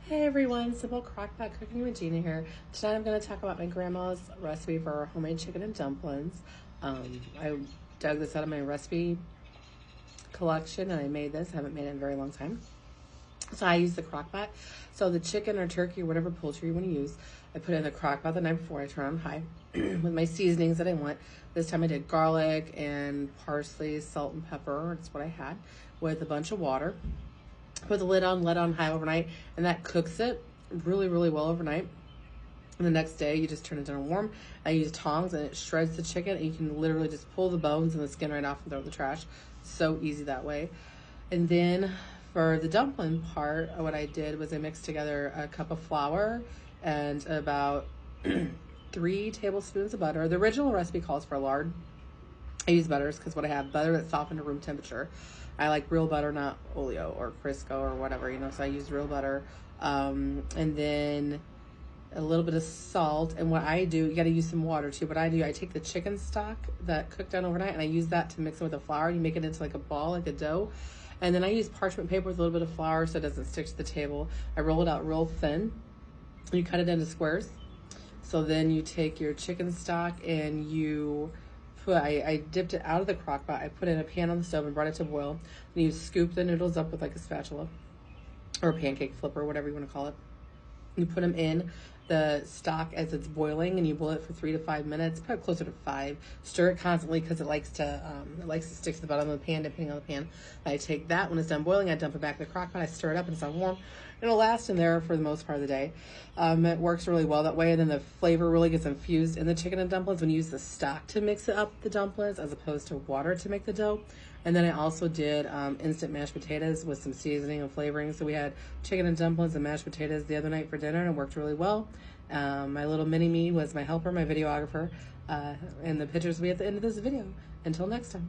Hey everyone, Simple Crockpot Cooking with Gina here. Tonight I'm going to talk about my grandma's recipe for homemade chicken and dumplings. I dug this out of my recipe collection and I made this. I haven't made it in a very long time. So I use the crockpot. So the chicken or turkey or whatever poultry you want to use, I put it in the crockpot the night before. I turn on high with my seasonings that I want. This time I did garlic and parsley, salt and pepper. That's what I had, with a bunch of water. Put the lid on, let on high overnight, and that cooks it really, really well overnight. And the next day, you just turn it down warm. I use tongs, and it shreds the chicken. And you can literally just pull the bones and the skin right off and throw it in the trash. So easy that way. And then for the dumpling part, what I did was I mixed together a cup of flour and about 3 tablespoons of butter. The original recipe calls for lard. I use butters because what I have, butter that's softened to room temperature. I like real butter, not Oleo or Crisco or whatever, so I use real butter. And then a little bit of salt. And what I do, you got to use some water too. What I do, I take the chicken stock that cooked down overnight and I use that to mix it with the flour. You make it into like a ball, like a dough. And then I use parchment paper with a little bit of flour so it doesn't stick to the table. I roll it out real thin. You cut it into squares. So then you take your chicken stock and you I dipped it out of the crock pot. I put it in a pan on the stove and brought it to boil. And you scoop the noodles up with like a spatula or a pancake flipper, whatever you want to call it. You put them in the stock as it's boiling, and you boil it for 3 to 5 minutes, probably closer to 5. Stir it constantly because it likes to stick to the bottom of the pan, depending on the pan. I take that when it's done boiling, I dump it back in the crock pot. I stir it up and it's all warm. It'll last in there for the most part of the day. It works really well that way, and then the flavor really gets infused in the chicken and dumplings when you use the stock to mix it up the dumplings as opposed to water to make the dough. And then I also did instant mashed potatoes with some seasoning and flavoring. So we had chicken and dumplings and mashed potatoes the other night for dinner, and it worked really well. My little mini-me was my helper, my videographer, and the pictures will be at the end of this video. Until next time.